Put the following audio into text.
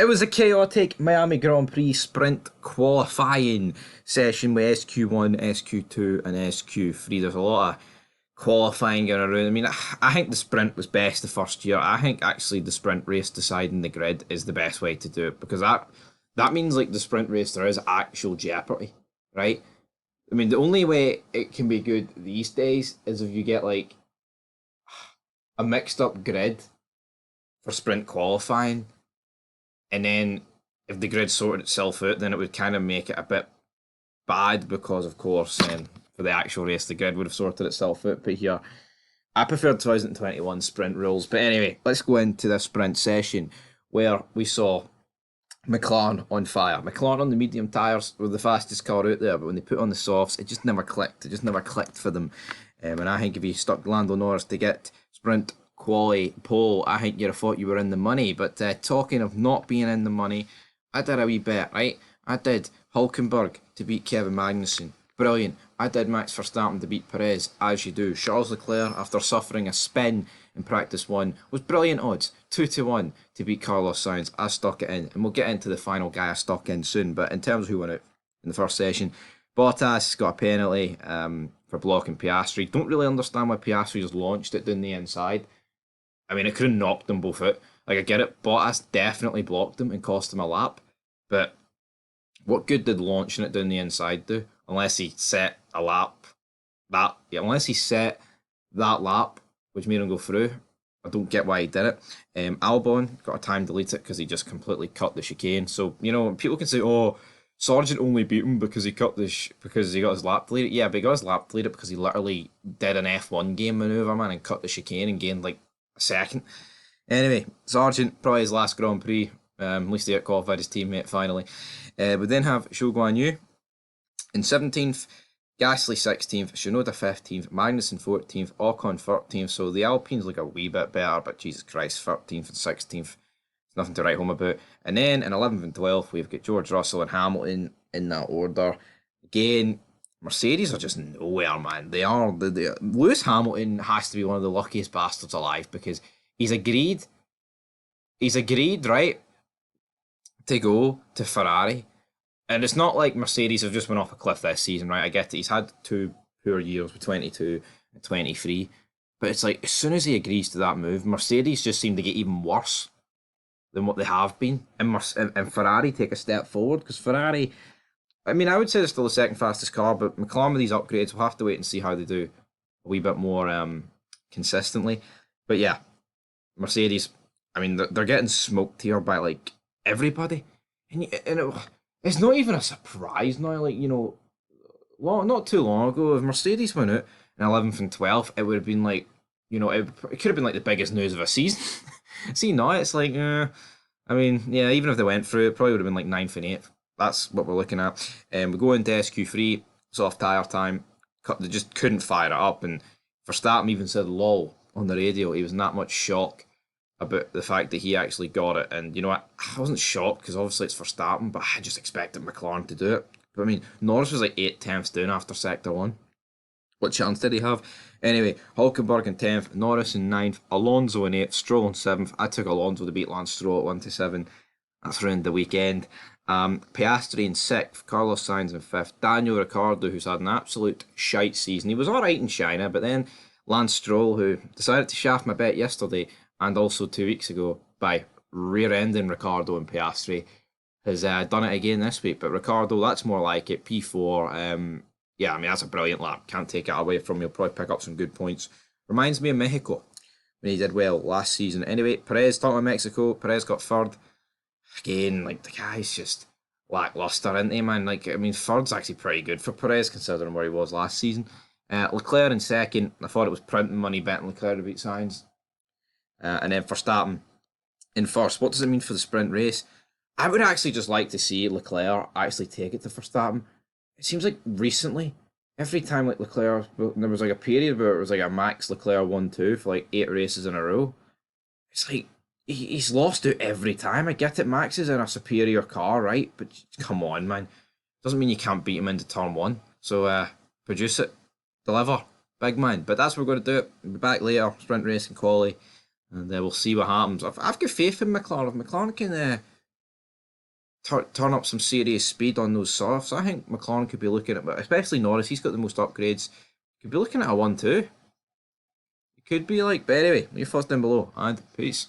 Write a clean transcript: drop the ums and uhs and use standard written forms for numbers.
It was a chaotic Miami Grand Prix sprint qualifying session with SQ1, SQ2, and SQ3. There's a lot of qualifying going around. I mean, I think the sprint was best the first year. I think actually the sprint race deciding the grid is the best way to do it because that means like the sprint race there is actual jeopardy, right? I mean, the only way it can be good these days is if you get like a mixed up grid for sprint qualifying, and then if the grid sorted itself out, then it would kind of make it a bit bad because, of course, for the actual race, the grid would have sorted itself out. But here, I prefer 2021 sprint rules. But anyway, let's go into this sprint session where we saw McLaren on fire. McLaren on the medium tyres were the fastest car out there, but when they put on the softs, it just never clicked. It just never clicked for them. And I think if you stuck Lando Norris to get sprint quali pole, I think you'd have thought you were in the money. But talking of not being in the money, I did a wee bet, right? I did Hulkenberg to beat Kevin Magnussen. Brilliant. I did Max Verstappen to beat Perez, as you do. Charles Leclerc, after suffering a spin in practice one, was brilliant odds. 2-1 to beat Carlos Sainz. I stuck it in. And we'll get into the final guy I stuck in soon. But in terms of who won out in the first session, Bottas got a penalty for blocking Piastri. Don't really understand why Piastri just launched it down the inside. I mean, it could have knocked them both out. Like, I get it. Bottas definitely blocked them and cost him a lap. But what good did launching it down the inside do? Unless he set a lap. Unless he set that lap, which made him go through. I don't get why he did it. Albon got a time delete it because he just completely cut the chicane. So, people can say, oh, Sargent only beat him because he cut because he got his lap deleted. Yeah, but he got his lap deleted because he literally did an F1 game maneuver, man, and cut the chicane and gained like a second. Anyway, Sargent, probably his last Grand Prix. At least he outqualified his teammate finally. We then have Zhou Guanyu in 17th, Gasly 16th, Shinoda 15th, Magnussen 14th, Ocon 13th. So the Alpines look a wee bit better, but Jesus Christ, 13th and 16th. Nothing to write home about. And then in 11th and 12th, we've got George Russell and Hamilton in that order. Again, Mercedes are just nowhere, man. They are. Lewis Hamilton has to be one of the luckiest bastards alive because he's agreed, right, to go to Ferrari. And it's not like Mercedes have just went off a cliff this season, right? I get it. He's had 2 poor years with 22 and 23. But it's like, as soon as he agrees to that move, Mercedes just seem to get even worse than what they have been. And Ferrari take a step forward. Because Ferrari, I mean, I would say they're still the second fastest car, but McLaren with these upgrades, we'll have to wait and see how they do a wee bit more consistently. But yeah, Mercedes, I mean, they're getting smoked here by, like, everybody. And it's not even a surprise now. Like, not too long ago, if Mercedes went out in 11th and 12th, it would have been like, it could have been like the biggest news of a season. See, now it's like, I mean, yeah, even if they went through, it probably would have been like 9th and 8th. That's what we're looking at. We go into SQ3, soft tyre time. They just couldn't fire it up. And Verstappen even said lol on the radio. He was in that much shock about the fact that he actually got it. And I wasn't shocked because obviously it's Verstappen, but I just expected McLaren to do it. But I mean, Norris was like 8/10 down after sector 1. What chance did he have? Anyway, Hulkenberg in 10th, Norris in 9th, Alonso in 8th, Stroll in 7th. I took Alonso to beat Lance Stroll at 1-7. That's around the weekend. Piastri in 6th, Carlos Sainz in 5th, Daniel Ricciardo, who's had an absolute shite season. He was alright in China, but then Lance Stroll, who decided to shaft my bet yesterday and also 2 weeks ago by rear-ending Ricciardo and Piastri, has done it again this week. But Ricciardo, that's more like it. P4, yeah, I mean, that's a brilliant lap. Can't take it away from him. He'll probably pick up some good points. Reminds me of Mexico when he did well last season. Anyway, Perez, talking about Mexico, Perez got third. Again, like, the guy's just lackluster, isn't he, man? Like, I mean, third's actually pretty good for Perez considering where he was last season. Leclerc in second. I thought it was printing money betting Leclerc to beat Sainz. And then Verstappen in first. What does it mean for the sprint race? I would actually just like to see Leclerc actually take it to Verstappen. It seems like recently, every time like Leclerc, there was like a period where it was like a Max Leclerc 1-2 for like 8 races in a row. It's like he's lost it every time. I get it, Max is in a superior car, right? But come on, man. Doesn't mean you can't beat him into turn 1. So produce it, deliver, big man. But that's what we're going to do. We'll be back later, sprint race and quali, and we'll see what happens. I've got faith in McLaren. If McLaren can turn up some serious speed on those softs, I think McLaren could be looking at, especially Norris, he's got the most upgrades, could be looking at a 1-2. It could be like, but anyway, leave your thoughts down below, and peace.